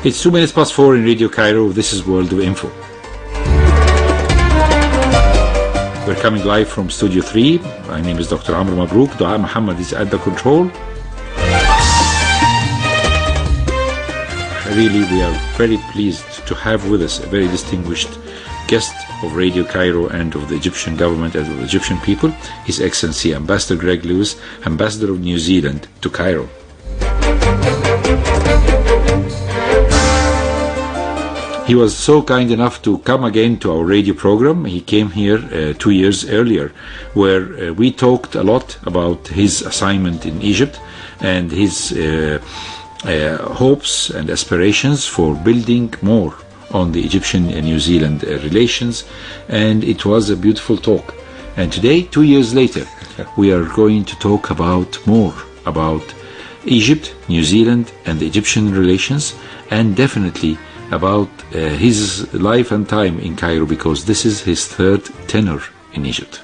It's 4 in Radio Cairo. This is World of Info. We're coming live from Studio 3. My name is Dr. Amr Mabrouk. Dua Muhammad is at the control. Really, we are very pleased to have with us a very distinguished guest of Radio Cairo and of the Egyptian government and of the Egyptian people, His Excellency Ambassador Greg Lewis, Ambassador of New Zealand to Cairo. He was so kind enough to come again to our radio program. He came here 2 years earlier, where we talked a lot about his assignment in Egypt and his hopes and aspirations for building more on the Egyptian and New Zealand relations, and it was a beautiful talk. And today, 2 years later, we are going to talk about more about Egypt, New Zealand and the Egyptian relations, and definitely about his life and time in Cairo, because this is his third tenure in Egypt.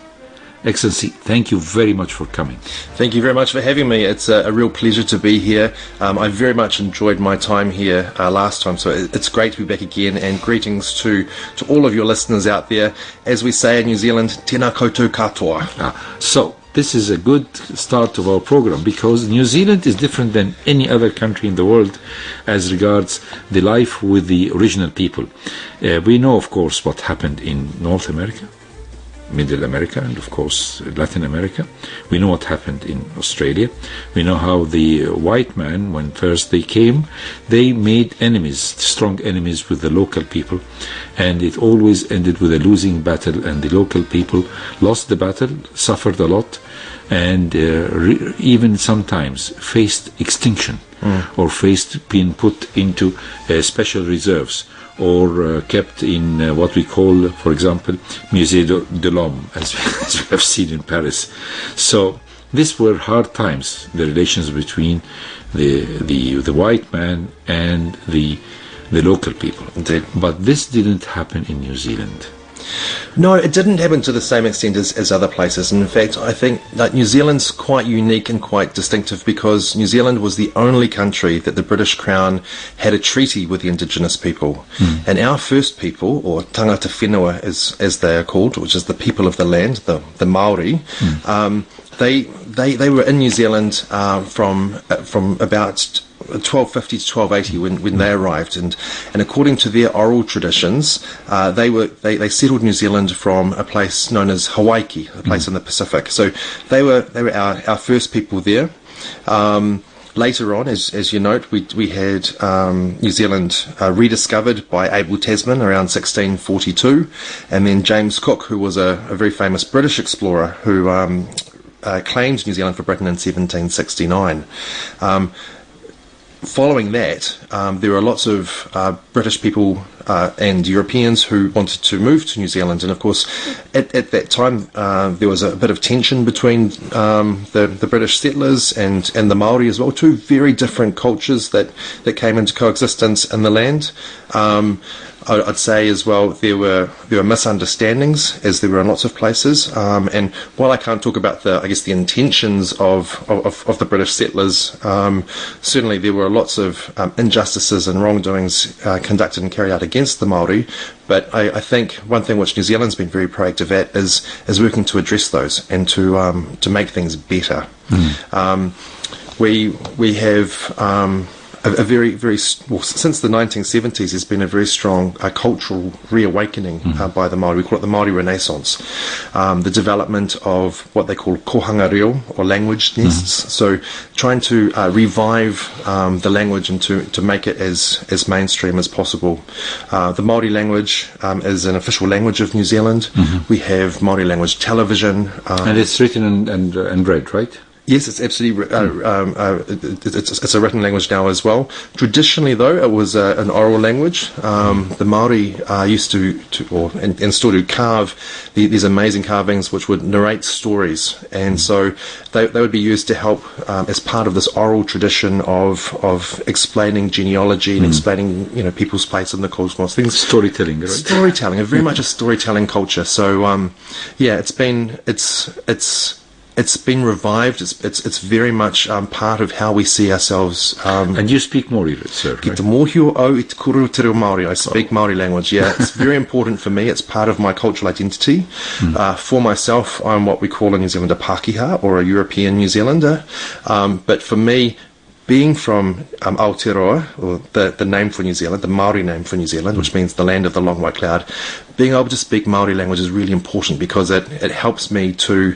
Excellency, thank you very much for coming. Thank you very much for having me. It's a real pleasure to be here. I very much enjoyed my time here last time, so it's great to be back again, and greetings to all of your listeners out there. As we say in New Zealand, tēnā koutou katoa. So, this is a good start of our program, because New Zealand is different than any other country in the world as regards the life with the original people. We know, of course, what happened in North America, Middle America, and of course Latin America. We know what happened in Australia. We know how the white man, when first they came, they made enemies, strong enemies with the local people, and it always ended with a losing battle, and the local people lost the battle, suffered a lot, and even sometimes faced extinction or faced being put into special reserves, or kept in what we call, for example, Musée de l'Homme, as we have seen in Paris. So these were hard times, the relations between the white man and the local people. Indeed. But this didn't happen in New Zealand. No, it didn't happen to the same extent as other places. And in fact, I think that New Zealand's quite unique and quite distinctive, because New Zealand was the only country that the British Crown had a treaty with the indigenous people. And our first people, or tangata whenua as they are called, which is the people of the land, the Maori, they were in New Zealand from about 1250 to 1280 when they arrived, and according to their oral traditions, they settled New Zealand from a place known as Hawaii, a place in the Pacific. So they were our first people there. Later on, as you note, we had New Zealand rediscovered by Abel Tasman around 1642, and then James Cook, who was a very famous British explorer who claimed New Zealand for Britain in 1769. Following that, there were lots of British people and Europeans who wanted to move to New Zealand, and of course at that time there was a bit of tension between the British settlers and the Maori as well, two very different cultures that came into coexistence in the land. I'd say as well there were misunderstandings, as there were in lots of places, and while I can't talk about the intentions of the British settlers, certainly there were lots of injustices and wrongdoings conducted and carried out against the Maori. But I think one thing which New Zealand's been very proactive at is working to address those and to make things better. We have a very, very, well, since the 1970s, there's been a very strong cultural reawakening by the Maori. We call it the Maori Renaissance. The development of what they call kohanga reo, or language nests. So trying to revive the language and to make it as mainstream as possible. The Maori language is an official language of New Zealand. We have Maori language television. And it's written and read, right? Yes, it's absolutely. It's a written language now as well. Traditionally, though, it was an oral language. The Maori used to and still do carve these amazing carvings which would narrate stories, and so they would be used to help as part of this oral tradition of explaining genealogy and explaining people's place in the cosmos. Things storytelling, right? Storytelling, very much a storytelling culture. So it's it's been revived. It's very much part of how we see ourselves. And you speak Maori, sir, Ki right? te mōhio au I te kuru te reo Māori. I speak Maori language, yeah. It's very important for me. It's part of my cultural identity. For myself, I'm what we call in New Zealand a Pākehā, or a European New Zealander. But for me, being from Aotearoa, or the name for New Zealand, the Maori name for New Zealand, which means the land of the long white cloud, being able to speak Maori language is really important because it helps me to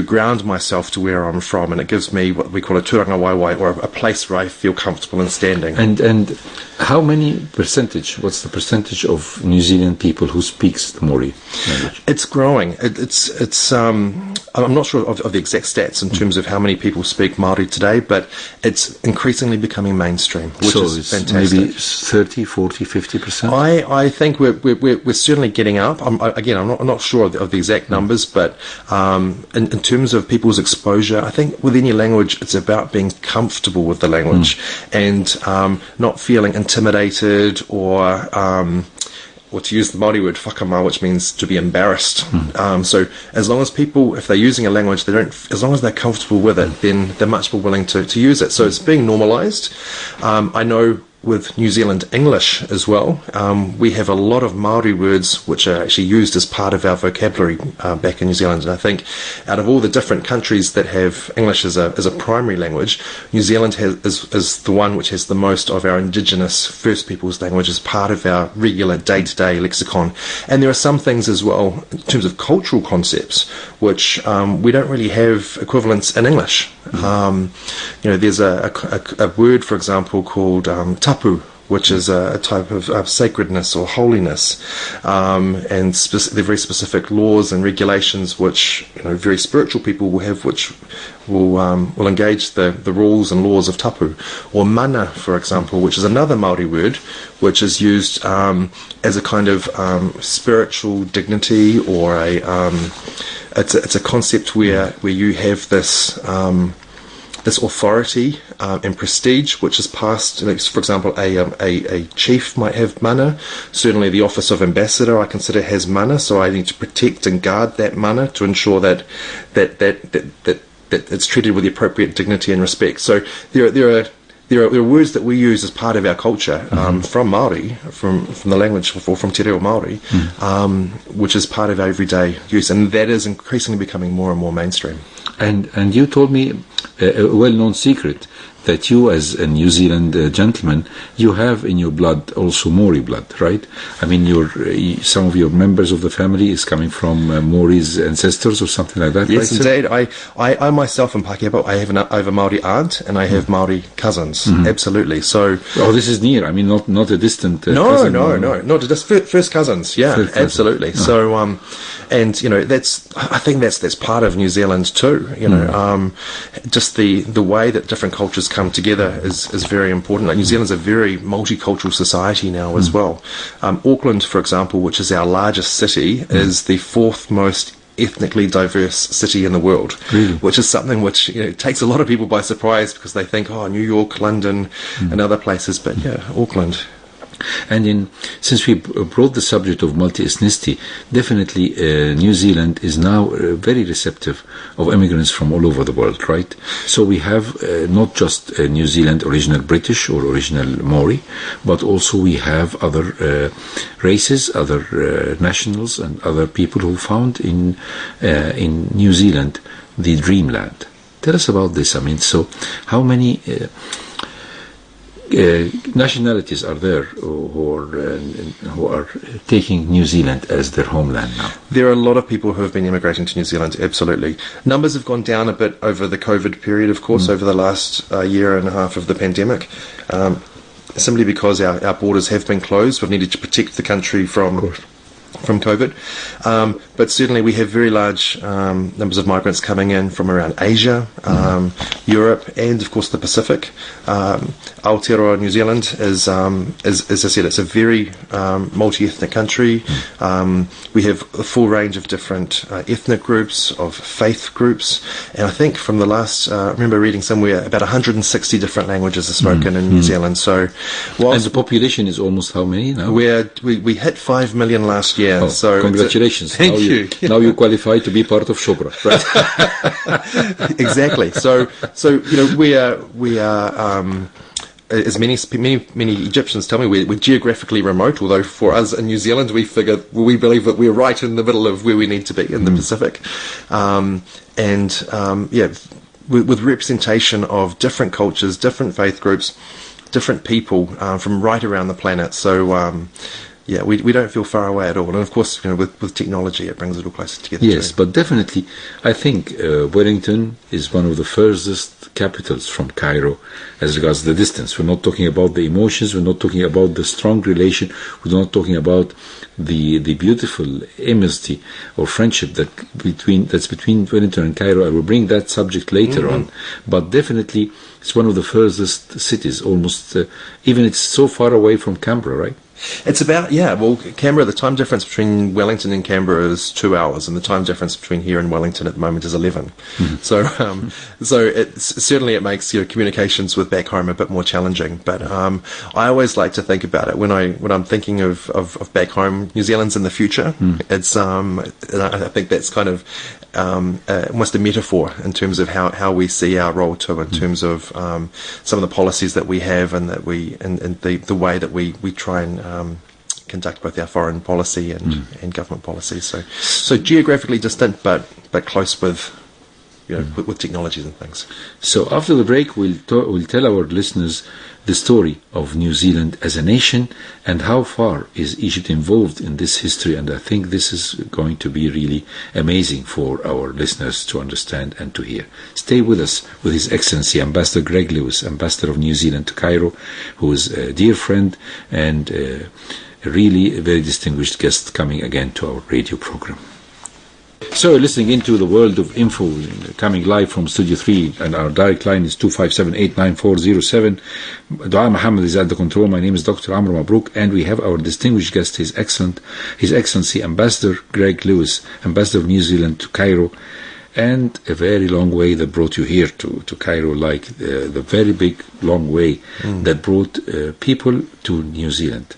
ground myself to where I'm from, and it gives me what we call a turanga waiwai, or a place where I feel comfortable in standing. And how many percentage, what's the percentage of New Zealand people who speaks the Maori language? It's growing. I'm not sure of the exact stats in terms of how many people speak Māori today, but it's increasingly becoming mainstream, which so is it's fantastic. Maybe 30, 40, 50%? I think we're certainly getting up. I'm not sure of the exact numbers, but in terms of people's exposure, I think with any language, it's about being comfortable with the language and not feeling intimidated or to use the Māori word whakama, which means to be embarrassed. So as long as people, if they're using a language, as long as they're comfortable with it, then they're much more willing to use it. So it's being normalised. I know with New Zealand English as well, we have a lot of Maori words which are actually used as part of our vocabulary back in New Zealand. And I think out of all the different countries that have English as a primary language, New Zealand is the one which has the most of our indigenous First Peoples language as part of our regular day-to-day lexicon. And there are some things as well, in terms of cultural concepts, which we don't really have equivalents in English. There's a word, for example, called tapu, which is a type of sacredness or holiness, and they're very specific laws and regulations which very spiritual people will have, which will engage the rules and laws of tapu. Or mana, for example, which is another Maori word, which is used as a kind of spiritual dignity, or it's a concept where you have this authority and prestige which is passed. For example, a chief might have mana. Certainly the office of ambassador, I consider, has mana, so I need to protect and guard that mana to ensure that it's treated with the appropriate dignity and respect. So there are words that we use as part of our culture from Māori, from the language, or from te reo Māori, which is part of our everyday use, and that is increasingly becoming more and more mainstream. And you told me a well-known secret, that you, as a New Zealand gentleman, you have in your blood also Maori blood, right? I mean, some of your members of the family is coming from Maori's ancestors or something like that. Yes, right, indeed. I myself am Pākehā, but I have a Maori aunt and I have Maori cousins. Absolutely. So. Oh, this is near. I mean, not a distant. Cousin, no, not just first cousins. Yeah, first absolutely. Cousin. So, I think that's part of New Zealand too. Just the way that different cultures come together is very important. Like, New Zealand's a very multicultural society now as well. Auckland, for example, which is our largest city, is the fourth most ethnically diverse city in the world, which is something which takes a lot of people by surprise, because they think, New York, London, and other places, but Auckland. And since we brought the subject of multi-ethnicity, definitely New Zealand is now very receptive of immigrants from all over the world, right? So we have not just New Zealand original British or original Maori, but also we have other races, other nationals, and other people who found in New Zealand the dreamland. Tell us about this. I mean, so how many nationalities are there who are taking New Zealand as their homeland now? There are a lot of people who have been immigrating to New Zealand, absolutely. Numbers have gone down a bit over the COVID period, of course, over the last year and a half of the pandemic, simply because our borders have been closed. We've needed to protect the country from COVID. But certainly we have very large numbers of migrants coming in from around Asia, Europe, and of course the Pacific. Aotearoa, New Zealand, is as I said, it's a very multi-ethnic country. We have a full range of different ethnic groups, of faith groups, and I think from the last, I remember reading somewhere, about 160 different languages are spoken in New Zealand. So, and the population is almost how many now? We hit 5 million last year. So congratulations! Thank Now you qualify to be part of Shobra, right? Exactly. So we are as many Egyptians tell me, we're geographically remote, although for us in New Zealand we believe that we're right in the middle of where we need to be in the Pacific. With representation of different cultures, different faith groups, different people from right around the planet. So we don't feel far away at all. And of course, with technology, it brings it all closer together. Yes, but definitely, I think Wellington is one of the furthest capitals from Cairo as regards the distance. We're not talking about the emotions. We're not talking about the strong relation. We're not talking about the beautiful amity or friendship that's between Wellington and Cairo. I will bring that subject later on. But definitely, it's one of the furthest cities. Almost, even it's so far away from Canberra, right? It's about, Canberra, the time difference between Wellington and Canberra is 2 hours, and the time difference between here and Wellington at the moment is 11. So certainly it makes communications with back home a bit more challenging. But I always like to think about it when I'm thinking of back home, New Zealand's in the future. It's I think that's kind of almost a metaphor in terms of how we see our role too, in terms of some of the policies that we have and that and the way that we try and conduct both our foreign policy and government policy. So geographically distant, but close with with technologies and things. So after the break, we'll tell our listeners the story of New Zealand as a nation and how far is Egypt involved in this history. And I think this is going to be really amazing for our listeners to understand and to hear. Stay with us with His Excellency Ambassador Greg Lewis, Ambassador of New Zealand to Cairo, who is a dear friend and really a very distinguished guest coming again to our radio program. So listening into the world of info, coming live from Studio 3, and our direct line is 257-894-07. Dua Muhammad is at the control. My name is Dr. Amr Mabrouk, and we have our distinguished guest, His Excellency Ambassador Greg Lewis, Ambassador of New Zealand to Cairo, and a very long way that brought you here to Cairo, like the very big, long way that brought people to New Zealand.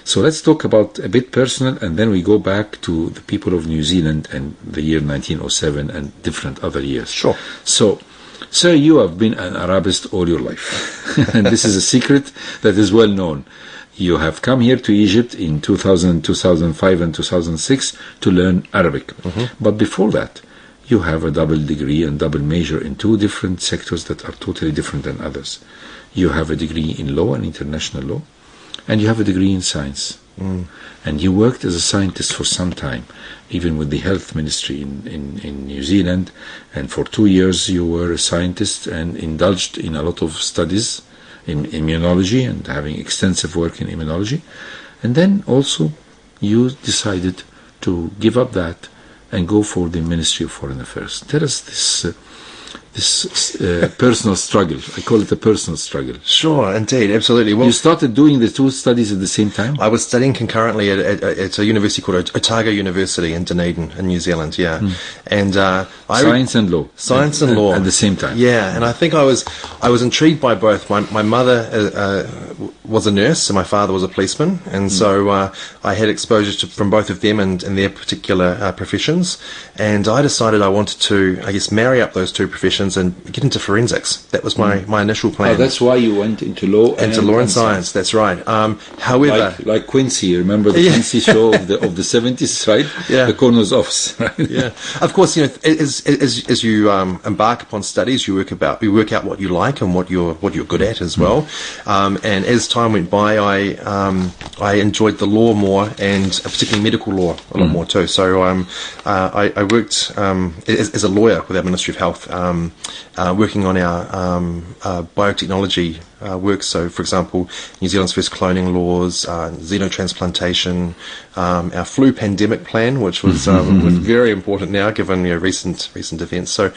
So let's talk about a bit personal, and then we go back to the people of New Zealand and the year 1907 and different other years. Sure. So, sir, you have been an Arabist all your life. And this is a secret that is well known. You have come here to Egypt in 2000, 2005 and 2006 to learn Arabic. But before that, you have a double degree and double major in two different sectors that are totally different than others. You have a degree in law and international law, and you have a degree in science. And you worked as a scientist for some time, even with the health ministry in New Zealand. And for 2 years you were a scientist and indulged in a lot of studies in immunology and having extensive work in immunology. And then also you decided to give up that and go for the Ministry of Foreign Affairs. Tell us this personal struggle. I call it a personal struggle. Sure, indeed, absolutely. Well, you started doing the two studies at the same time? I was studying concurrently at a university called Otago University in Dunedin in New Zealand, And Science and law. Science and law. At the same time. Yeah, and I think I was intrigued by both. My mother was a nurse and my father was a policeman, and so I had exposure from both of them and their particular professions, and I decided I wanted to, marry up those two professions and get into forensics. That was my initial plan. Oh, that's why you went into law and science. That's right. However, like Quincy, remember the Quincy show of the 70s, right? Yeah. The coroner's office. Right? Yeah. Of course, as you embark upon studies, you work out what you like and what you're good at as well. And as time went by, I enjoyed the law more, and particularly medical law a lot more too. So I worked as a lawyer with our Ministry of Health, working on our biotechnology work. So, for example, New Zealand's first cloning laws, xenotransplantation, our flu pandemic plan, which was very important now given recent events. So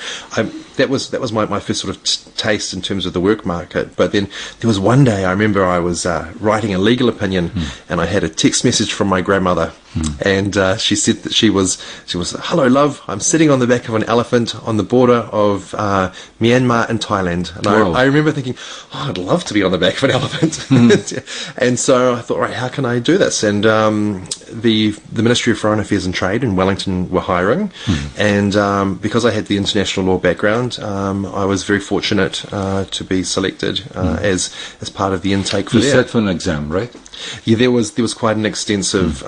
that was my first sort of taste in terms of the work market. But then there was one day I remember I was writing a legal opinion, and I had a text message from my grandmother And she said that she was, "Hello, love. I'm sitting on the back of an elephant on the border of Myanmar and Thailand." And Wow. I remember thinking, "Oh, I'd love to be on the back of an elephant." And so I thought, right, how can I do this? And the Ministry of Foreign Affairs and Trade in Wellington were hiring, and because I had the international law background, I was very fortunate to be selected as part of the intake for You there. sat for an exam, right? Yeah, there was quite an extensive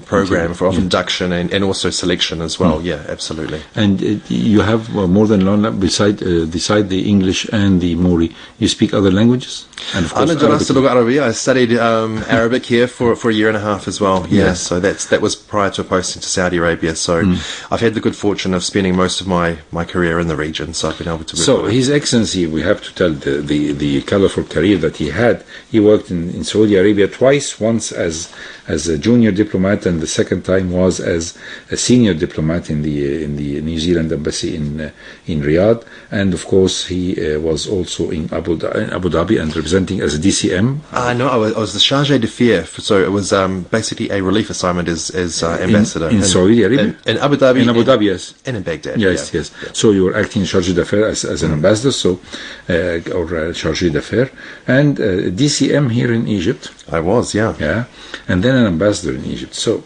program of induction and also selection as well. Yeah, absolutely. And you have more than one, beside the English and the Maori, you speak other languages? And of course, I studied Arabic here for a year and a half as well. Yeah, so that was prior to posting to Saudi Arabia. So I've had the good fortune of spending most of my career in the region. So I've been able to. So His Excellency, we have to tell the colourful career that he had. He worked in Saudi Arabia twice. Once as a junior diplomat, and the second time was as a senior diplomat in the New Zealand embassy in Riyadh. And of course, he was also in Abu Dhabi and representing as a DCM. No, I was the chargé d'affaires. So it was basically a relief assignment as ambassador in Saudi Arabia, in Abu Dhabi, yes, and in Baghdad. Yes. So you were acting chargé d'affaires as an ambassador, so or chargé d'affaires, and DCM here in Egypt. I was, yeah, and then an ambassador in Egypt. So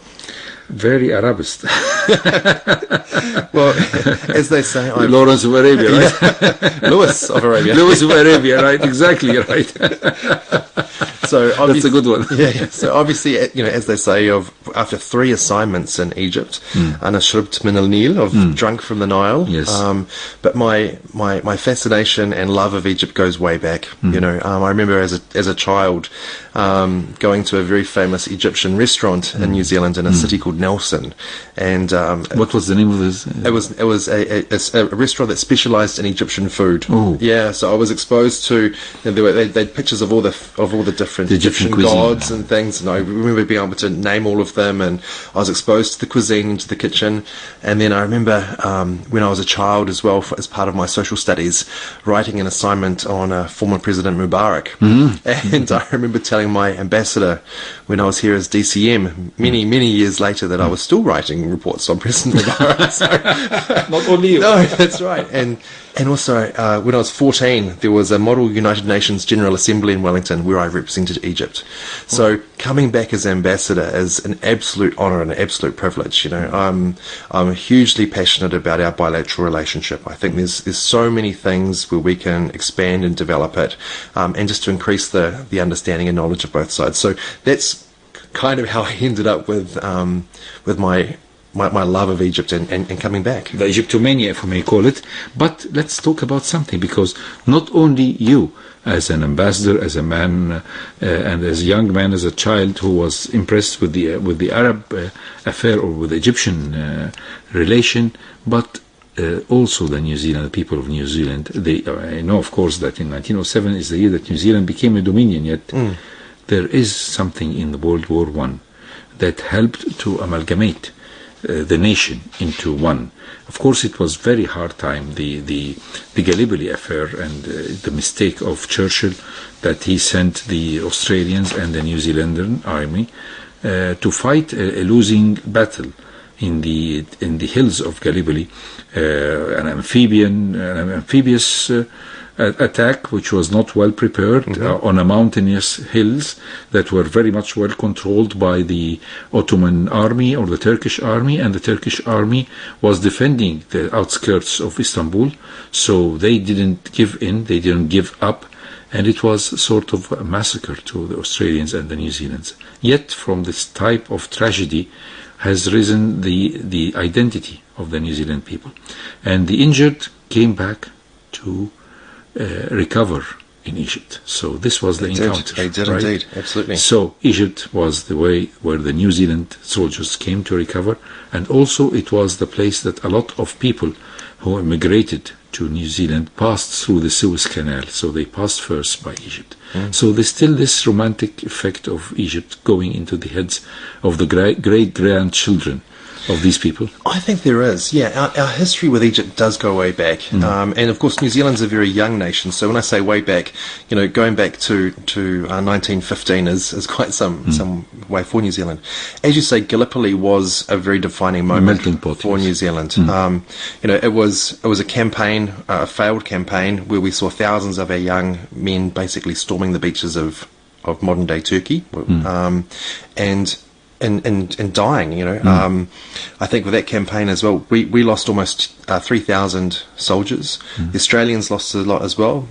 very Arabist. Well, as they say, I'm Lawrence of Arabia, right? Lewis of Arabia. Lewis of Arabia, right? Exactly, right. So that's a good one. Yeah. So obviously, as they say, after 3 assignments in Egypt, Ana shrubt min al-Nil, of drunk from the Nile. Yes. But my fascination and love of Egypt goes way back. I remember as a child going to a very famous Egyptian restaurant in New Zealand in a city called Nelson, and what was the name of this? It was a restaurant that specialised in Egyptian food. Oh. Yeah, so I was exposed to. They had pictures of all the different Egyptian gods and things, and I remember being able to name all of them. And I was exposed to the cuisine, into the kitchen. And then I remember when I was a child as well, as part of my social studies, writing an assignment on former President Mubarak. And I remember telling my ambassador when I was here as DCM many years later that I was still writing reports on President Mubarak. So, not only you. No, that's right. And also, when I was 14, there was a Model United Nations General Assembly in Wellington where I represented Egypt. So coming back as ambassador is an absolute honour and an absolute privilege. I'm hugely passionate about our bilateral relationship. I think there's so many things where we can expand and develop it, and just to increase the understanding and knowledge of both sides. So that's kind of how I ended up with my love of Egypt and coming back. The Egyptomania, if we may call it. But let's talk about something, because not only you, as an ambassador, as a man, and as a young man, as a child who was impressed with the Arab affair or with the Egyptian relation, but also the New Zealand, the people of New Zealand. I know, of course, that in 1907 is the year that New Zealand became a dominion, yet there is something in the World War I that helped to amalgamate the nation into one. Of course, it was very hard time, the Gallipoli affair and the mistake of Churchill that he sent the Australians and the New Zealand army to fight a losing battle in the hills of Gallipoli, an amphibious attack which was not well prepared on a mountainous hills that were very much well controlled by the Ottoman army or the Turkish army, and the Turkish army was defending the outskirts of Istanbul, so they didn't give in, they didn't give up, and it was sort of a massacre to the Australians and the New Zealanders. Yet from this type of tragedy has risen the identity of the New Zealand people, and the injured came back to recover in Egypt. So this was the encounter. They did right? Indeed, absolutely. So Egypt was the way where the New Zealand soldiers came to recover, and also it was the place that a lot of people who immigrated to New Zealand passed through the Suez Canal, so they passed first by Egypt. So there's still this romantic effect of Egypt going into the heads of the great-grandchildren of these people? I think there is, yeah. Our history with Egypt does go way back. And of course New Zealand's a very young nation, so when I say way back, going back to 1915 is quite some way for New Zealand. As you say, Gallipoli was a very defining moment for New Zealand. It was a campaign, a failed campaign, where we saw thousands of our young men basically storming the beaches of modern day Turkey, and dying. I think with that campaign as well, we lost almost 3,000 soldiers. The Australians lost a lot as well.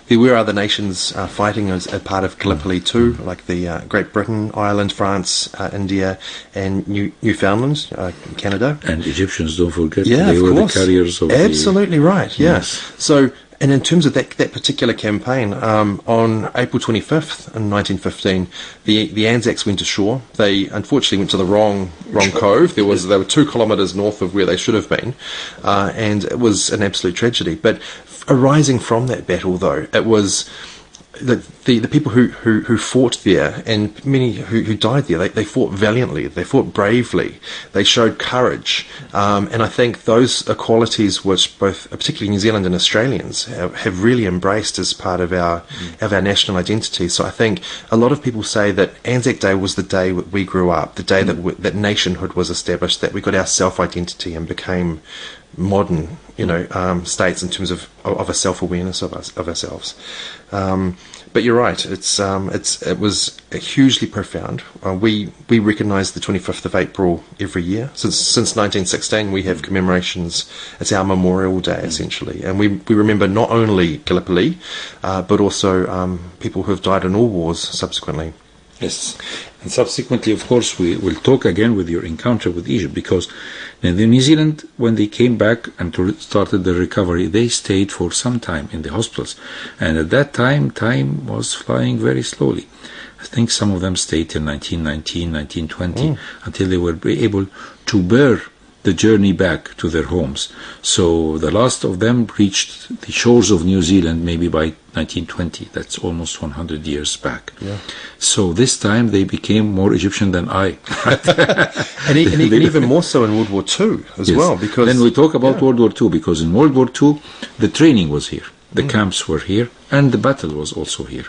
There were other nations fighting as a part of Gallipoli too, like the Great Britain, Ireland, France, India, and Newfoundland, Canada. And Egyptians, don't forget, yeah, they of were course. the carriers of Absolutely right, yeah. Yes. So, and in terms of that particular campaign, on April 25th in 1915, the Anzacs went ashore. They unfortunately went to the wrong cove. They were 2 kilometres north of where they should have been, and it was an absolute tragedy. But arising from that battle, though, it was the people who fought there, and many who died there, they fought valiantly, they fought bravely, they showed courage, and I think those are qualities which both, particularly New Zealand and Australians, have really embraced as part of our national identity. So I think a lot of people say that Anzac Day was the day we grew up, the day that nationhood was established, that we got our self-identity and became modern, states in terms of a self-awareness of ourselves. But you're right. It was hugely profound. We recognise the 25th of April every year since 1916. We have commemorations. It's our Memorial Day essentially, and we remember not only Gallipoli, but also people who have died in all wars subsequently. Yes, and subsequently, of course, we will talk again with your encounter with Egypt, because in New Zealand, when they came back and started the recovery, they stayed for some time in the hospitals, and at that time was flying very slowly. I think some of them stayed till 1919, 1920, until they were able to bear the journey back to their homes. So the last of them reached the shores of New Zealand maybe by 1920. That's almost 100 years back. Yeah. So this time they became more Egyptian than I. and even more so in World War II as well. Because then we talk about World War II, because in World War II the training was here. The camps were here, and the battle was also here.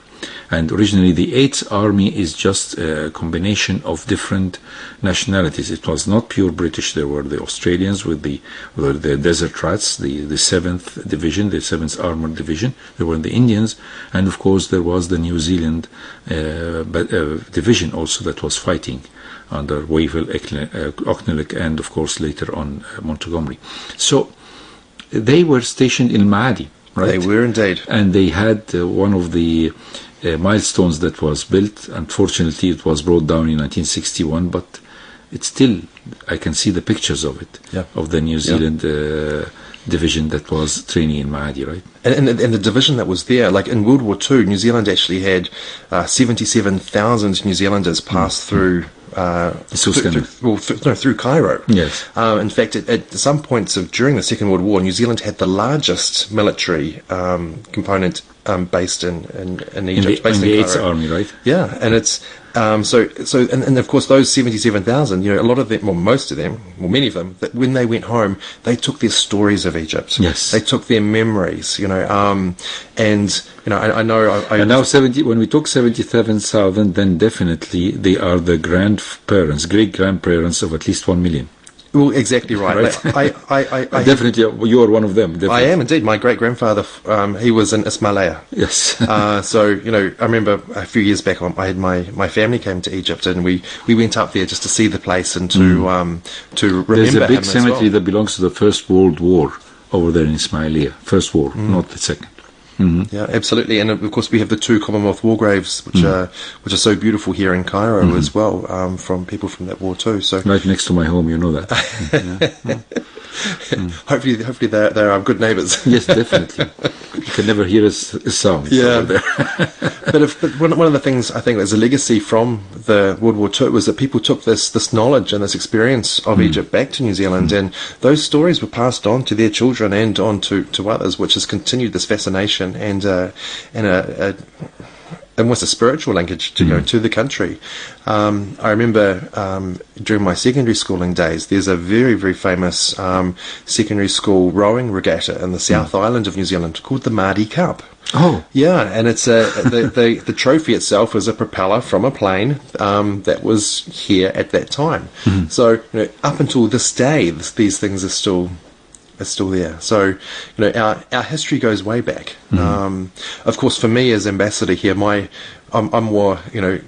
And originally the 8th Army is just a combination of different nationalities. It was not pure British. There were the Australians with the Desert Rats, the 7th Division, the 7th Armored Division. There were the Indians, and of course there was the New Zealand division also that was fighting under Wavell, Auchinleck, and of course later on Montgomery. So they were stationed in Maadi. Right? They were indeed. And they had one of the milestones that was built. Unfortunately, it was brought down in 1961, but it's still, I can see the pictures of it, of the New Zealand division that was training in Maadi, right? And the division that was there, like in World War II, New Zealand actually had 77,000 New Zealanders pass through through Cairo. Yes. In fact, at some points during the Second World War, New Zealand had the largest military component based in Egypt, based in the Cairo. 8th Army, right? Yeah, and it's and of course those 77,000, a lot of them, well, most of them, well, many of them, that when they went home, they took their stories of Egypt. Yes. They took their memories, and I know. And now when we talk 77,000, then definitely they are the great-grandparents of at least 1 million. Well, exactly right. Right. I definitely, you are one of them. Definitely. I am indeed. My great-grandfather, he was in Ismailia. Yes. So, I remember a few years back, I had my family came to Egypt, and we went up there just to see the place and to remember. There's a big him cemetery as well. that belongs to the First World War over there in Ismailia. First War, not the Second. Mm-hmm. Yeah, absolutely, and of course we have the 2 Commonwealth war graves, which are so beautiful here in Cairo as well, from people from that war too. So right next to my home, you know that. Hopefully they're good neighbours. Yes, definitely. You can never hear a sound. Yeah, over there. but one of the things I think as a legacy from the World War II was that people took this knowledge and this experience of Egypt back to New Zealand, and those stories were passed on to their children and on to others, which has continued this fascination and a almost a spiritual linkage to the country. I remember during my secondary schooling days, there's a very, very famous secondary school rowing regatta in the South Island of New Zealand called the Maori Cup. Oh, yeah, and it's the trophy itself is a propeller from a plane that was here at that time. So up until this day, these things are still there. So our history goes way back. Of course, for me as ambassador here, I'm more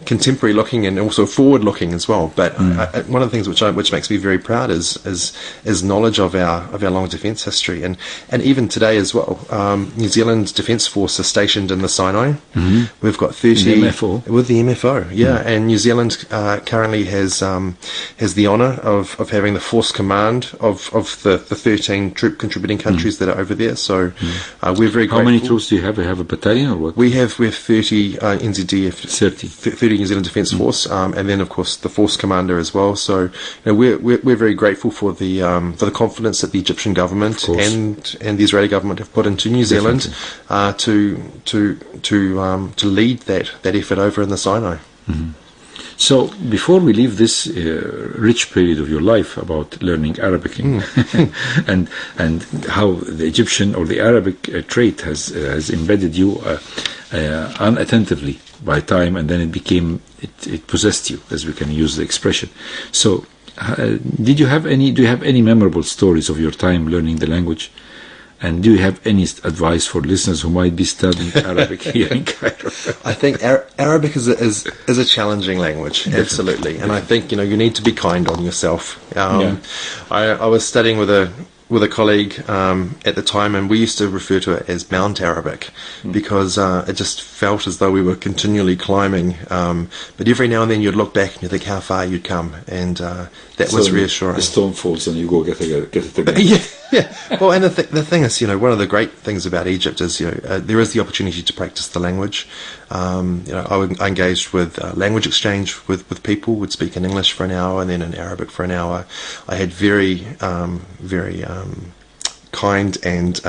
contemporary looking and also forward looking as well. But one of the things which makes me very proud is knowledge of our long defence history, and even today as well. New Zealand Defence Force is stationed in the Sinai. We've got 30 the MFO. With the MFO, and New Zealand currently has the honour of having the force command of the 13 troop contributing countries that are over there. So we're very grateful. How many troops do you have? You have a battalion or what? We have 30 NZDF, 30 New Zealand Defence Force, and then of course the force commander as well. So we're very grateful for the confidence that the Egyptian government and the Israeli government have put into New Zealand to lead that effort over in the Sinai. So before we leave this rich period of your life about learning Arabic and how the Egyptian or the Arabic trait has embedded you unattentively by time, and then it possessed you, as we can use the expression. So do you have any memorable stories of your time learning the language? And do you have any advice for listeners who might be studying Arabic here in Cairo? I think Arabic is a challenging language, absolutely. And I think you need to be kind on yourself. I was studying with a colleague at the time, and we used to refer to it as Mount Arabic because it just felt as though we were continually climbing. But every now and then you'd look back and you think how far you'd come, and that was reassuring. The stone falls and you go get it again. Yeah. Well, and the thing is, one of the great things about Egypt is, there is the opportunity to practice the language. I engaged with language exchange with people, would speak in English for an hour and then in Arabic for an hour. I had very kind and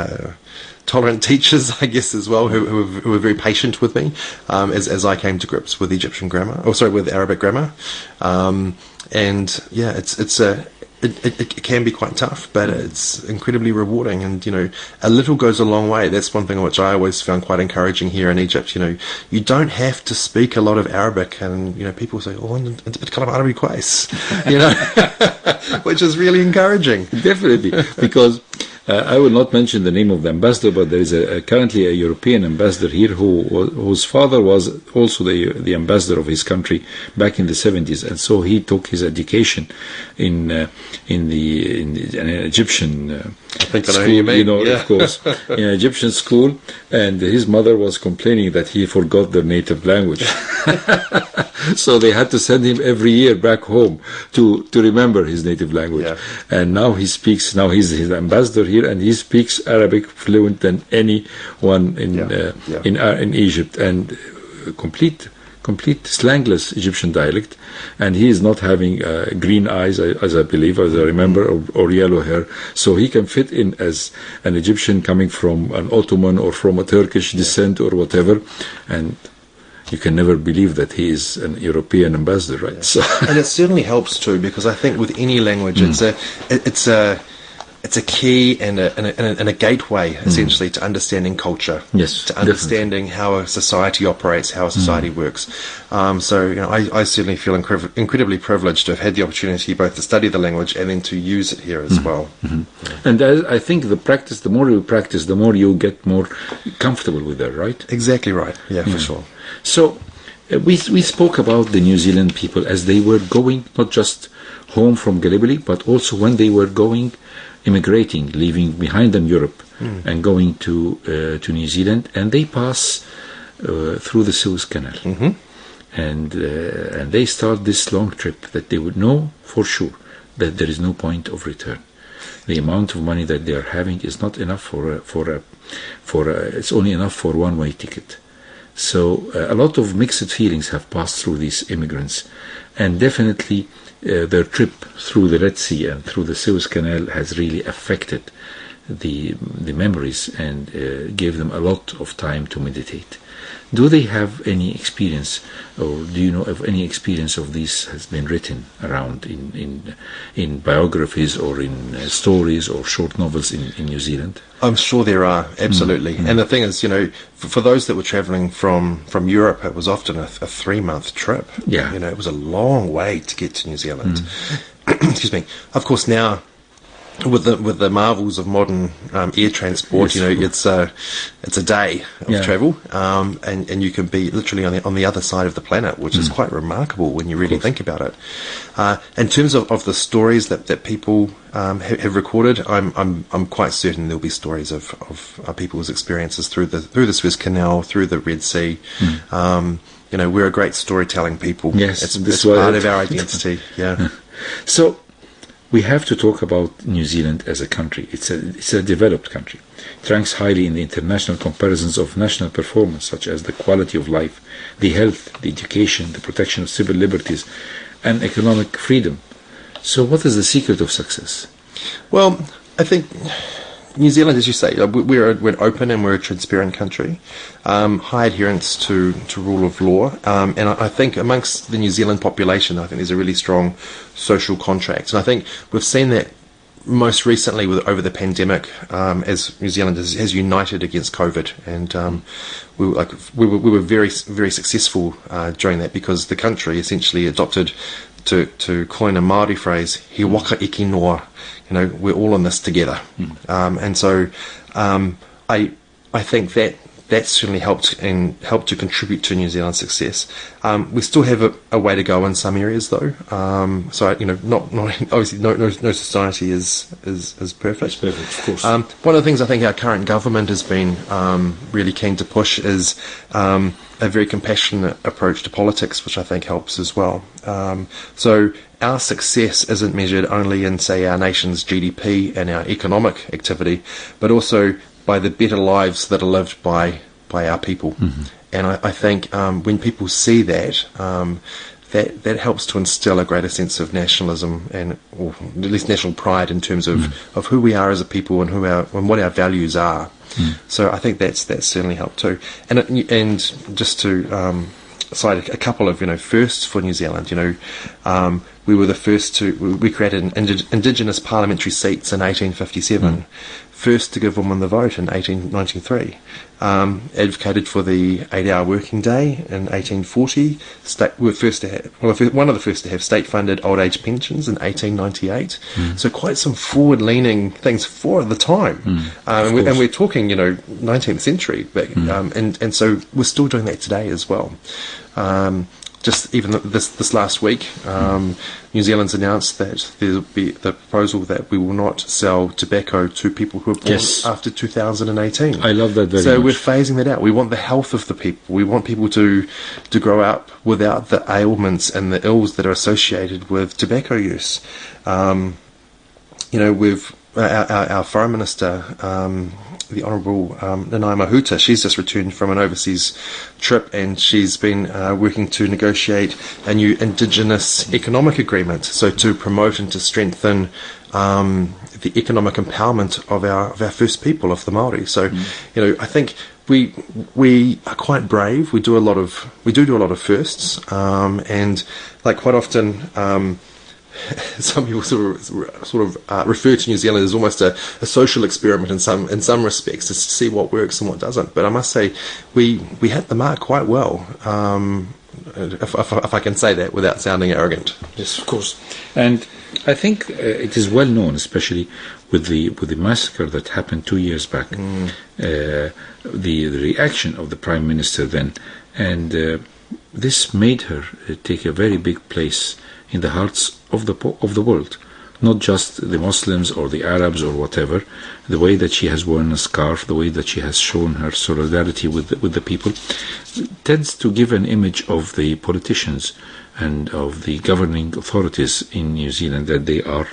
tolerant teachers, I guess, as well, who were very patient with me as I came to grips with Egyptian grammar, with Arabic grammar. It can be quite tough, but it's incredibly rewarding, and a little goes a long way. That's one thing which I always found quite encouraging here in Egypt. You don't have to speak a lot of Arabic, and people say, "Oh, أنت بتتكلم عربي كويس," which is really encouraging. Definitely, because I will not mention the name of the ambassador, but there is currently a European ambassador here whose father was also the ambassador of his country back in the 70s, and so he took his education in an Egyptian I think I know school, who you mean. Of course, in an Egyptian school, and his mother was complaining that he forgot their native language. So they had to send him every year back home to remember his native language. And now he's his ambassador here, and he speaks Arabic fluent than anyone in Egypt, and complete slangless Egyptian dialect, and he is not having green eyes, as I believe, as I remember, or yellow hair, so he can fit in as an Egyptian coming from an Ottoman or from a Turkish descent or whatever, and you can never believe that he is an European ambassador, right? So and it certainly helps too, because I think with any language, it's a key and a gateway essentially to understanding culture. Yes, to understanding how a society operates, how a society works. So I certainly feel incredibly privileged to have had the opportunity both to study the language and then to use it here as well. And I think the more you practice, the more you get more comfortable with that, right? Exactly right. Yeah, for sure. So we spoke about the New Zealand people as they were going not just home from Gallipoli, but also when they were immigrating, leaving behind them Europe and going to New Zealand, and they pass through the Suez Canal, and they start this long trip that they would know for sure that there is no point of return. The amount of money that they are having is not enough it's only enough for one-way ticket. So a lot of mixed feelings have passed through these immigrants, and definitely their trip through the Red Sea and through the Suez Canal has really affected the memories and gave them a lot of time to meditate. Do they have any experience, or do you know of any experience of this has been written around in biographies or in stories or short novels in New Zealand? I'm sure there are, absolutely. And the thing is, for those that were travelling from Europe, it was often a 3-month trip. Yeah. It was a long way to get to New Zealand. Excuse me. Of course, now with the marvels of modern air transport, it's a day of travel, and you can be literally on the other side of the planet, which is quite remarkable when you really think about it. In terms of the stories that people have recorded, I'm quite certain there'll be stories of people's experiences through the Suez Canal, through the Red Sea. We're a great storytelling people. Yes, it's part of our identity. Yeah. So we have to talk about New Zealand as a country. It's a developed country. It ranks highly in the international comparisons of national performance, such as the quality of life, the health, the education, the protection of civil liberties, and economic freedom. So what is the secret of success? Well, I think New Zealand, as you say, we're an open and we're a transparent country, high adherence to rule of law, and I think amongst the New Zealand population, I think there's a really strong social contract, and I think we've seen that most recently over the pandemic, as New Zealand has united against COVID, and we were very, very successful during that, because the country essentially adopted, to coin a Maori phrase, he waka iki noa. We're all in this together. And so I think that certainly helped to contribute to New Zealand's success. We still have a way to go in some areas, though. So not obviously no society is perfect. It's perfect, of course. One of the things I think our current government has been really keen to push is a very compassionate approach to politics, which I think helps as well. So our success isn't measured only in, say, our nation's GDP and our economic activity, but also by the better lives that are lived by our people. And I think when people see that, that helps to instill a greater sense of nationalism or at least national pride in terms of who we are as a people and what our values are. So I think that's certainly helped too. And just to cite a couple of firsts for New Zealand, we were the first we created indigenous parliamentary seats in 1857. First to give women the vote in 1893, advocated for the 8-hour working day in 1840. We're one of the first to have state-funded old age pensions in 1898. So quite some forward-leaning things for the time, and we're talking 19th century back, and so we're still doing that today as well. Just even this last week, New Zealand's announced that there'll be the proposal that we will not sell tobacco to people who are born after 2018. I love that very much. So we're phasing that out. We want the health of the people. We want people to grow up without the ailments and the ills that are associated with tobacco use. With our Foreign Minister, the Honourable Nanaia Mahuta, she's just returned from an overseas trip, and she's been working to negotiate a new Indigenous economic agreement, so to promote and to strengthen the economic empowerment of our first people, of the Maori. So, I think we are quite brave. We do a lot of firsts, and quite often. Some people sort of refer to New Zealand as almost a social experiment in some respects, to see what works and what doesn't. But I must say, we hit the mark quite well, if I can say that without sounding arrogant. Yes, of course. And I think it is well known, especially with the massacre that happened 2 years back, the reaction of the Prime Minister then, and this made her take a very big place in the hearts of the world, not just the Muslims or the Arabs or whatever. The way that she has worn a scarf, the way that she has shown her solidarity with the people, tends to give an image of the politicians and of the governing authorities in New Zealand that they are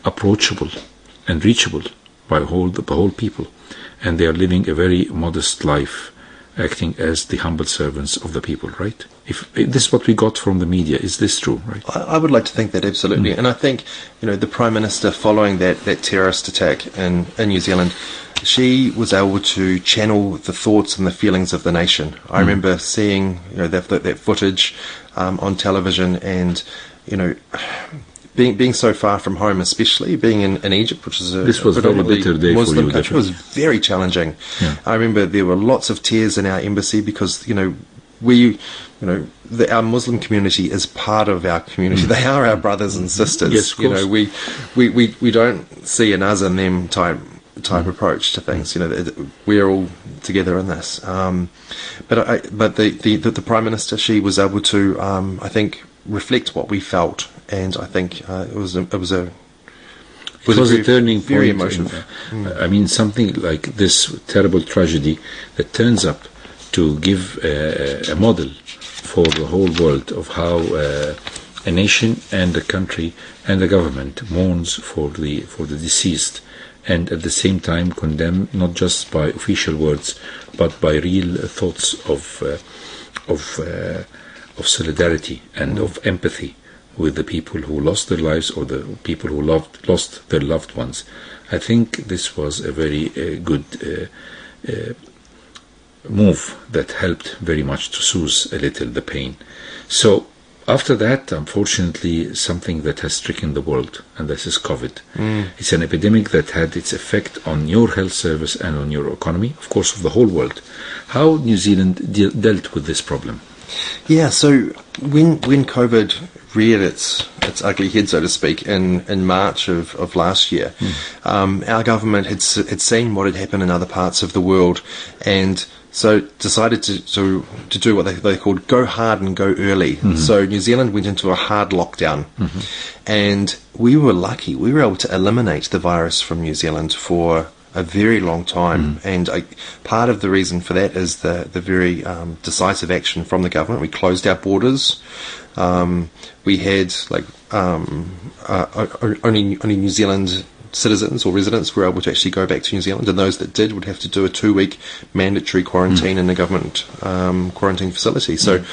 approachable and reachable by the whole people, and they are living a very modest life, acting as the humble servants of the people, right? If this is what we got from the media, is this true, right? I would like to think that, absolutely. And I think, the Prime Minister, following that terrorist attack in New Zealand, she was able to channel the thoughts and the feelings of the nation. I remember seeing that footage on television, and being so far from home, especially being in Egypt, which is this was a very bitter day Muslim for you. country, was very challenging. Yeah. I remember there were lots of tears in our embassy because our Muslim community is part of our community. They are our brothers and sisters. Yes, of course. We don't see an us and them type approach to things. We're all together in this. But the Prime Minister, she was able to, I think, reflect what we felt, and I think it was a turning point. Very emotional. I mean, something like this terrible tragedy that turns up to give a model for the whole world of how a nation and a country and a government mourns for the deceased, and at the same time condemn not just by official words but by real thoughts of solidarity and of empathy with the people who lost their lives or the people who lost their loved ones. I think this was a very good move that helped very much to soothe a little the pain. So after that, unfortunately, something that has stricken the world, and this is COVID. It's an epidemic that had its effect on your health service and on your economy, of course, of the whole world. How New Zealand dealt with this problem? Yeah, so when COVID reared its ugly head, so to speak, in March of last year, our government had seen what had happened in other parts of the world, and so decided to do what they called go hard and go early. So New Zealand went into a hard lockdown, and we were lucky. We were able to eliminate the virus from New Zealand for a very long time, and part of the reason for that is the very decisive action from the government. We closed our borders. We had only New Zealand citizens or residents were able to actually go back to New Zealand, and those that did would have to do a 2-week mandatory quarantine in a government quarantine facility. So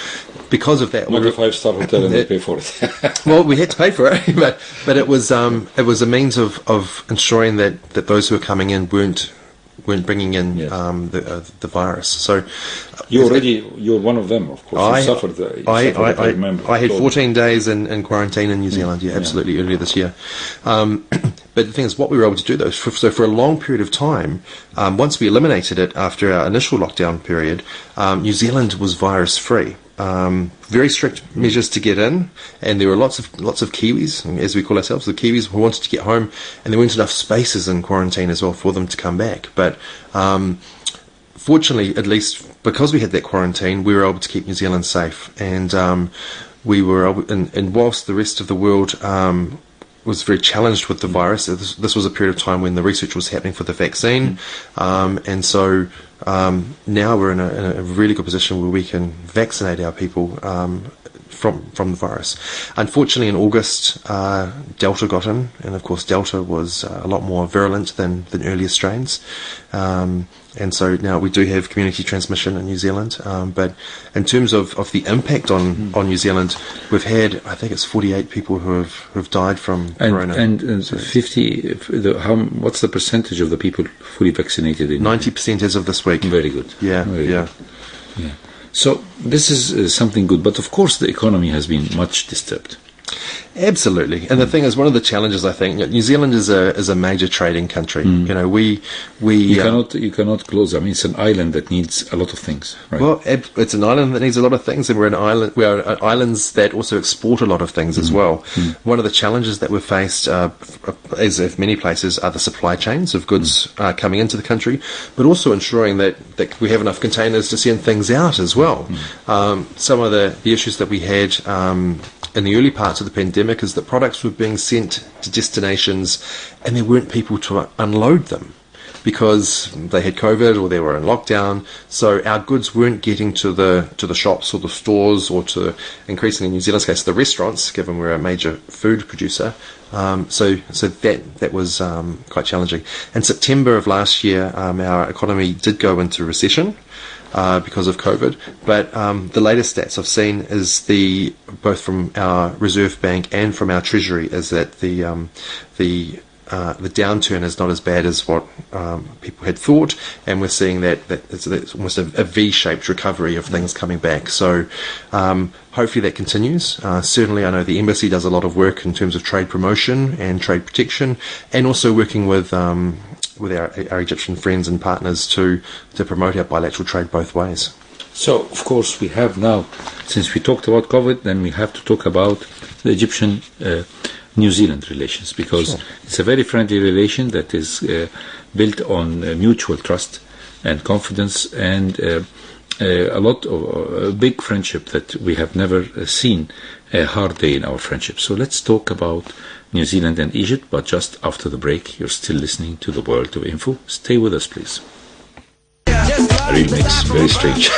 because of that, not a 5-star hotel and they pay for it. Well, we had to pay for it, but it was a means of ensuring that those who were coming in weren't bringing in the virus. So you're one of them, of course. You suffered. I had 14 days in quarantine in New Zealand. Absolutely, earlier this year. But the thing is, what we were able to do, though, so for a long period of time, once we eliminated it after our initial lockdown period, New Zealand was virus-free. Very strict measures to get in, and there were lots of Kiwis, as we call ourselves, the Kiwis who wanted to get home, and there weren't enough spaces in quarantine as well for them to come back. But fortunately, at least because we had that quarantine, we were able to keep New Zealand safe, and we were able, and whilst the rest of the world was very challenged with the virus, this was a period of time when the research was happening for the vaccine, and so now we're in a really good position where we can vaccinate our people from the virus. Unfortunately, in August, Delta got in, and of course Delta was a lot more virulent than earlier strains. And so now we do have community transmission in New Zealand, but in terms of the impact on New Zealand, we've had, I think it's 48 people who've died from corona. And 50. What's the percentage of the people fully vaccinated? 90% as of this week. Very good. Yeah. So this is something good, but of course the economy has been much disturbed. Absolutely, and the thing is, one of the challenges, I think, New Zealand is a major trading country. You cannot close. I mean, it's an island that needs a lot of things. Right? Well, it's an island that needs a lot of things, and we are islands that also export a lot of things as well. One of the challenges that we've faced, as of many places, are the supply chains of goods coming into the country, but also ensuring that we have enough containers to send things out as well. Some of the issues that we had in the early parts of the pandemic is that products were being sent to destinations and there weren't people to unload them because they had COVID or they were in lockdown. So our goods weren't getting to the shops or the stores or to, increasingly in New Zealand's case, the restaurants, given we're a major food producer. So that was quite challenging. In September of last year, our economy did go into recession. Because of COVID, but the latest stats I've seen is both from our Reserve Bank and from our Treasury is that the the downturn is not as bad as what people had thought, and we're seeing that it's almost a V-shaped recovery of things coming back. So hopefully that continues. Certainly I know the embassy does a lot of work in terms of trade promotion and trade protection, and also working with our Egyptian friends and partners to promote our bilateral trade both ways. So, of course, we have now, since we talked about COVID, then we have to talk about the Egyptian-New Zealand relations, because it's a very friendly relation that is built on mutual trust and confidence, and a lot of a big friendship that we have never seen a hard day in our friendship. So let's talk about New Zealand and Egypt, but just after the break. You're still listening to The World of Info. Stay with us, please. A real mix, very strange.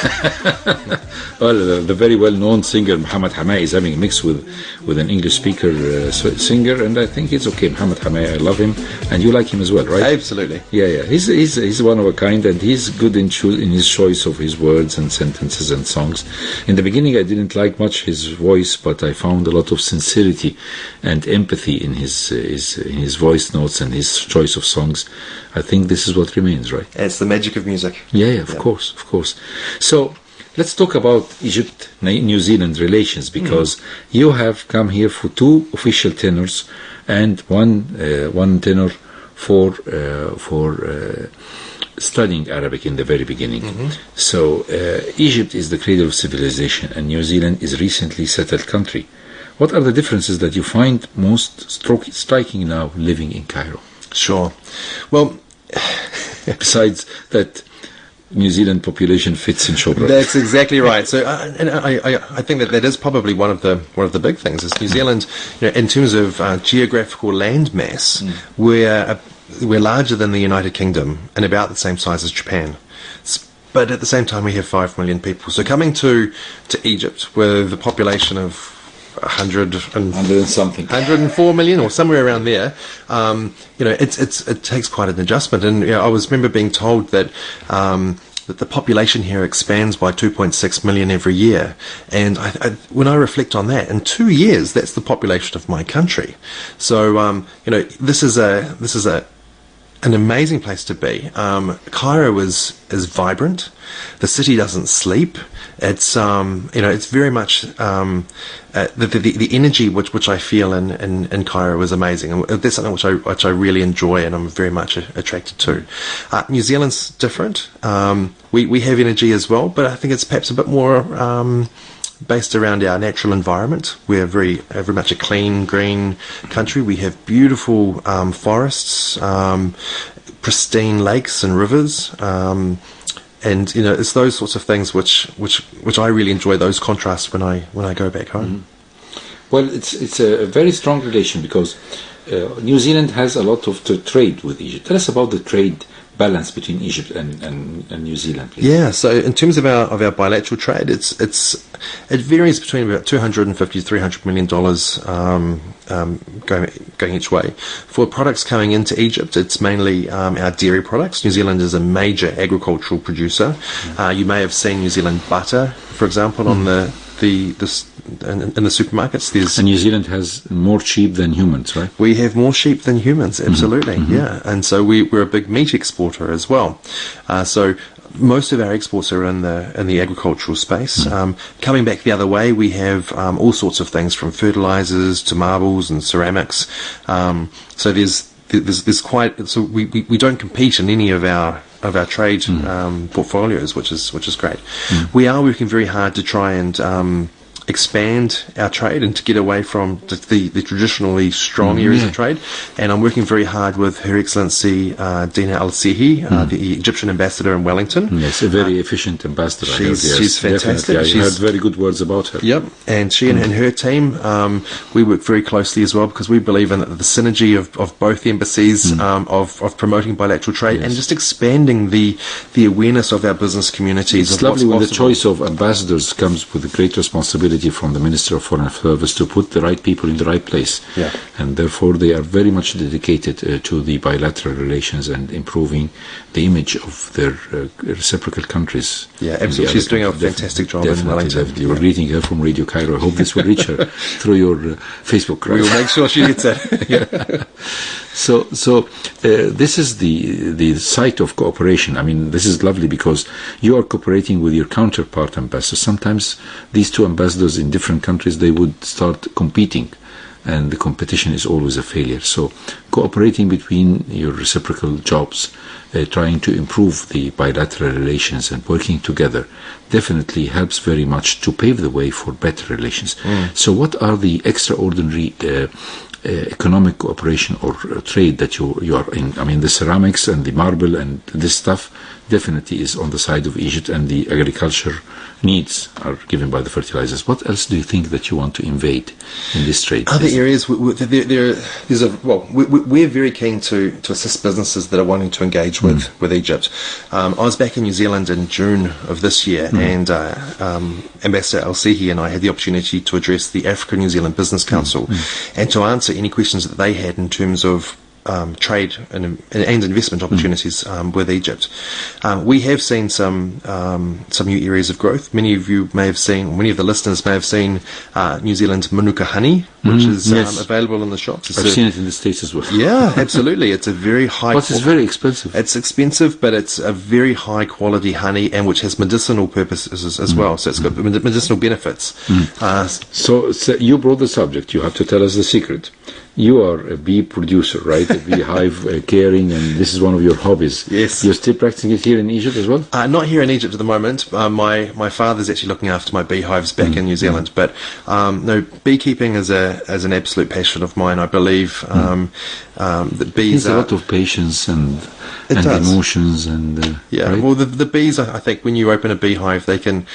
Well, the very well-known singer Muhammad Hamai is having a mix with an English speaker singer, and I think it's okay. Muhammad Hamai, I love him, and you like him as well, right? Absolutely. Yeah. He's one of a kind, and he's good in his choice of his words and sentences and songs. In the beginning, I didn't like much his voice, but I found a lot of sincerity and empathy in his voice notes and his choice of songs. I think this is what remains, right? It's the magic of music. Yeah, of course. So let's talk about Egypt-New Zealand relations, because you have come here for 2 official tenors and one tenor for studying Arabic in the very beginning. So Egypt is the cradle of civilization, and New Zealand is a recently settled country. What are the differences that you find most striking now living in Cairo? Sure. Well, besides that, New Zealand population fits in Shobra. That's exactly right. So, and I think that is probably one of the big things. Is New Zealand, in terms of geographical land mass, we're larger than the United Kingdom and about the same size as Japan. But at the same time, we have 5 million people. So coming to Egypt with a population of 100 and something, 104 million or somewhere around there, it takes quite an adjustment. And I remember being told that the population here expands by 2.6 million every year. And when I reflect on that, in 2 years, that's the population of my country. So this is an amazing place to be. Cairo is vibrant. The city doesn't sleep. It's it's very much the energy which I feel in Cairo is amazing, and that's something which I really enjoy and I'm very much attracted to. New Zealand's different. We have energy as well, but I think it's perhaps a bit more based around our natural environment. We're very much a clean, green country. We have beautiful forests, pristine lakes and rivers, and it's those sorts of things which I really enjoy. Those contrasts when I go back home. Well, it's a very strong relation, because New Zealand has a lot of trade with Egypt. Tell us about the trade balance between Egypt and New Zealand, please. Yeah, so in terms of our bilateral trade, it varies between about $250 to $300 million going each way. For products coming into Egypt, it's mainly our dairy products. New Zealand is a major agricultural producer. You may have seen New Zealand butter, for example, on in the supermarkets. And New Zealand has more sheep than humans, right? We have more sheep than humans, absolutely, yeah. And so we're a big meat exporter as well. So most of our exports are in the agricultural space. Coming back the other way, we have all sorts of things from fertilizers to marbles and ceramics. So there's quite. So we don't compete in any of our trade portfolios, which is great. We are working very hard to try and expand our trade and to get away from the traditionally strong areas of trade. And I'm working very hard with Her Excellency Dina Al-Sihi, the Egyptian ambassador in Wellington. Yes, a very efficient ambassador. She's fantastic. I heard very good words about her. Yep, and she and her team, we work very closely as well, because we believe in the synergy of both the embassies, of promoting bilateral trade and just expanding the awareness of our business communities. It's lovely when the choice of ambassadors comes with a great responsibility responsibility from the Minister of Foreign Affairs to put the right people in the right place. Yeah. And therefore they are very much dedicated to the bilateral relations and improving the image of their reciprocal countries. Yeah, absolutely. She's doing a fantastic job in Wellington. Definitely. We're greeting her from Radio Cairo. I hope this will reach her through your Facebook. Right? We will make sure she gets it. Yeah. So this is the site of cooperation. I mean, this is lovely because you are cooperating with your counterpart ambassadors. Sometimes these two ambassadors in different countries, they would start competing, and the competition is always a failure. So cooperating between your reciprocal jobs, trying to improve the bilateral relations and working together definitely helps very much to pave the way for better relations. So what are the extraordinary economic cooperation or trade that you are in? I mean, the ceramics and the marble and this stuff definitely is on the side of Egypt, and the agriculture needs are given by the fertilizers. What else do you think that you want to invade in this trade? Other areas, we're very keen to assist businesses that are wanting to engage with Egypt. I was back in New Zealand in June of this year, and Ambassador El-Sihi and I had the opportunity to address the Africa-New Zealand Business Council and to answer any questions that they had in terms of trade and investment opportunities with Egypt. We have seen some new areas of growth. Many of you may have seen, many of the listeners may have seen New Zealand's Manuka honey, which is available in the shops. I've seen it in the States as well. Yeah, absolutely. It's a very high. But it's very expensive. It's expensive, but it's a very high quality honey, and which has medicinal purposes as well. So it's got medicinal benefits. So you brought the subject. You have to tell us the secret. You are a bee producer, right? A beehive caring, and this is one of your hobbies. Yes. You're still practicing it here in Egypt as well? Not here in Egypt at the moment. My father's actually looking after my beehives back in New Zealand. But no, beekeeping is an absolute passion of mine. I believe that bees a lot of patience and emotions and yeah. Right? Well, the bees, I think, when you open a beehive, they can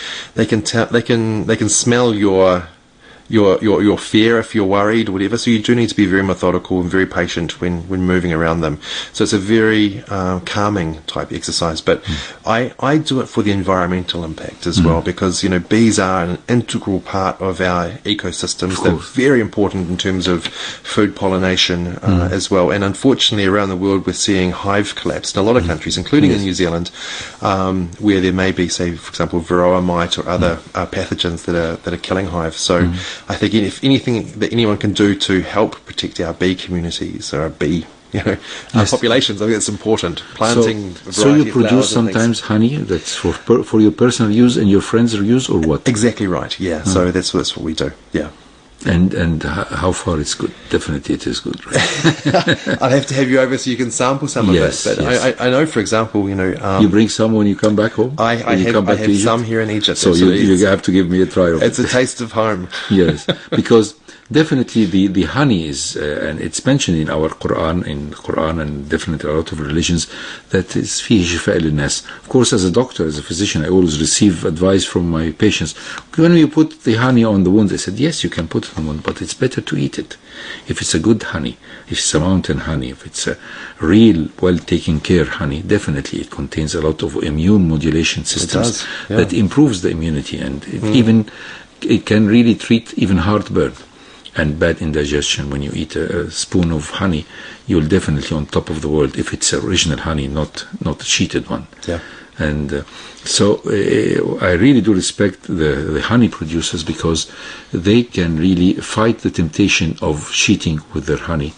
smell your fear if you're worried or whatever. So you do need to be very methodical and very patient when moving around them. So it's a very calming type exercise. But I do it for the environmental impact as well, because bees are an integral part of our ecosystems. They're very important in terms of food pollination as well. And unfortunately, around the world, we're seeing hive collapse in a lot of countries, including in New Zealand, where there may be, say, for example, varroa mite or other pathogens that are killing hives. So I think if anything that anyone can do to help protect our bee communities or our bee, our populations, I think it's important. Planting. So you produce sometimes honey that's for your personal use and your friends' use, or what? Exactly right. Yeah. So that's what we do. Yeah. And how far it's good? Definitely it is good, right? I'll have to have you over so you can sample some of it. But I know, for example, you bring some when you come back home? I have some here in Egypt. So you have to give me a try of it. It's a taste of home. Yes, because definitely the honey is, and it's mentioned in our Quran, and definitely a lot of religions, that is فيه شفاء للناس. Of course, as a doctor, as a physician, I always receive advice from my patients. When you put the honey on the wound, I said, yes, you can put it on the wound, but it's better to eat it. If it's a good honey, if it's a mountain honey, if it's a real, well taken care honey, definitely it contains a lot of immune modulation systems that improves the immunity, and it can really treat even heartburn and bad indigestion. When you eat a spoon of honey, you'll definitely on top of the world if it's original honey, not a cheated one. Yeah. And so I really do respect the honey producers, because they can really fight the temptation of cheating with their honey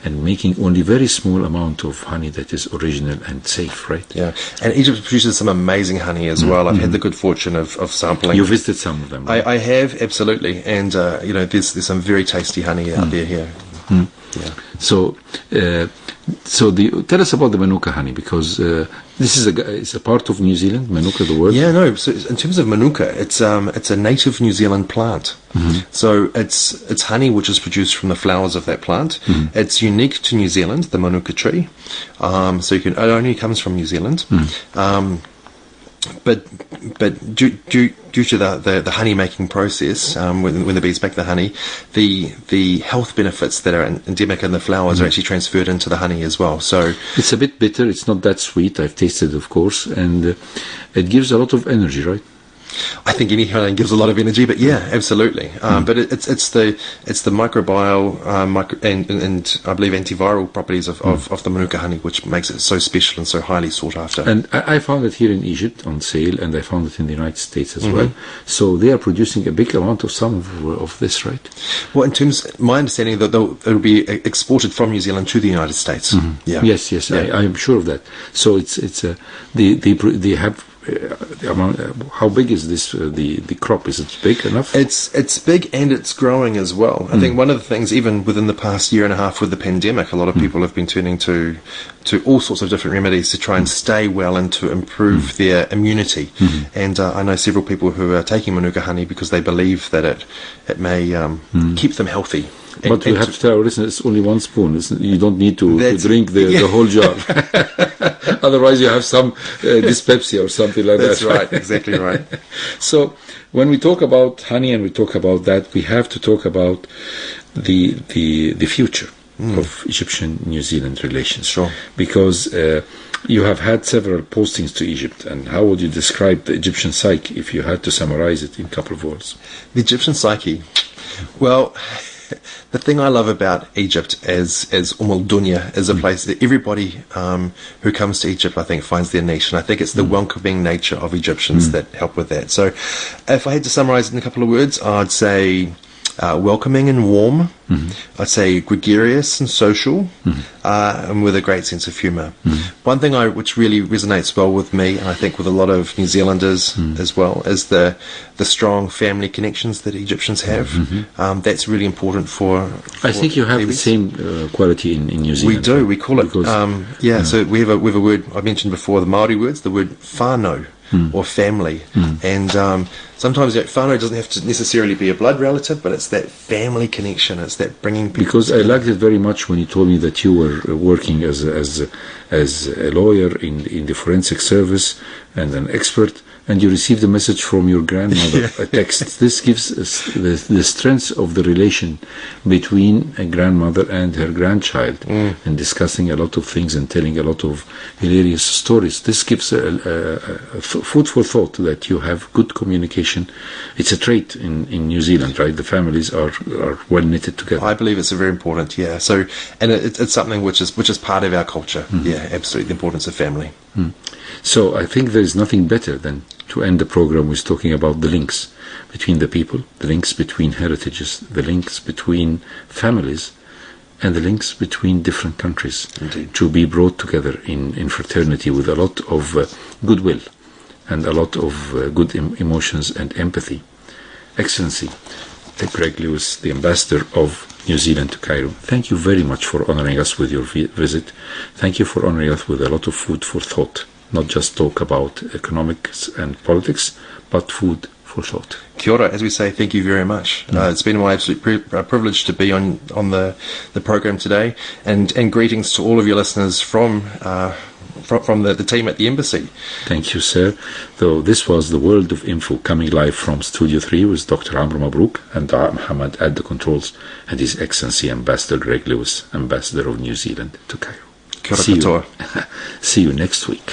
and making only very small amount of honey that is original and safe, right? Yeah, and Egypt produces some amazing honey as well. I've had the good fortune of sampling. You visited some of them, right? I have, absolutely, and there's some very tasty honey out there here. Yeah. So tell us about the Manuka honey, because this is it's a part of New Zealand, Manuka, the word. Yeah, no. So in terms of Manuka, it's a native New Zealand plant. So it's honey which is produced from the flowers of that plant. It's unique to New Zealand, the Manuka tree. So it only comes from New Zealand. But due to the honey making process, when the bees make the honey, the health benefits that are endemic in the flowers are actually transferred into the honey as well. So it's a bit bitter. It's not that sweet. I've tasted, of course, and it gives a lot of energy, right? I think any honey gives a lot of energy, but yeah, absolutely. But it's the microbial and I believe antiviral properties of the Manuka honey which makes it so special and so highly sought after. And I found it here in Egypt on sale, and I found it in the United States as well. So they are producing a big amount of some of this, right? Well, in terms, my understanding that it'll be exported from New Zealand to the United States. Yeah. Yes, Yeah. I am sure of that. So it's they have. How big is this? The crop, is it big enough? It's big and it's growing as well. I think one of the things, even within the past year and a half with the pandemic, a lot of people have been turning to all sorts of different remedies to try and stay well and to improve their immunity. And I know several people who are taking Manuka honey because they believe that it may keep them healthy. But we have to tell our listeners it's only 1 spoon. You don't need to drink the whole jar. Otherwise, you have some dyspepsia or something like that. That's right, exactly right. So, when we talk about honey and we talk about that, we have to talk about the future of Egyptian-New Zealand relations. Sure. Because you have had several postings to Egypt, and how would you describe the Egyptian psyche if you had to summarize it in a couple of words? The Egyptian psyche. Well, the thing I love about Egypt as Dunya is a place that everybody who comes to Egypt, I think, finds their niche. And I think it's the welcoming nature of Egyptians that help with that. So if I had to summarize it in a couple of words, I'd say welcoming and warm. I'd say gregarious and social, and with a great sense of humour. One thing which really resonates well with me, and I think with a lot of New Zealanders as well, is the strong family connections that Egyptians have. That's really important for I think you have babies. the same quality in New Zealand. We do. We call it. Because, So we have a word I mentioned before. The Maori words, the word whānau or family, and sometimes whānau doesn't have to necessarily be a blood relative, but it's that family connection. It's that bringing people. Because I liked it very much when you told me that you were working as a lawyer in the forensic service and an expert, and you received a message from your grandmother, a text. This gives us the strength of the relation between a grandmother and her grandchild, and discussing a lot of things and telling a lot of hilarious stories. This gives a food for thought that you have good communication. It's a trait in New Zealand, right? The families are well knitted together. I believe it's very important, yeah. So, and it's something which is part of our culture. Yeah, absolutely, the importance of family. So I think there is nothing better than to end the program with talking about the links between the people, the links between heritages, the links between families, and the links between different countries. Indeed. To be brought together in fraternity with a lot of goodwill and a lot of good emotions and empathy. Excellency, Greg Lewis, the Ambassador of New Zealand to Cairo, thank you very much for honoring us with your visit. Thank you for honoring us with a lot of food for thought. Not just talk about economics and politics, but food for thought. Kia ora, as we say, thank you very much. It's been my absolute privilege to be on the program today, and greetings to all of your listeners from the team at the embassy. Thank you, sir. So this was the World of Info, coming live from Studio 3 with Dr. Amr Mabrouk and Muhammad at the controls, and His Excellency Ambassador Greg Lewis, Ambassador of New Zealand to Cairo. Kia ora katoa. See you next week.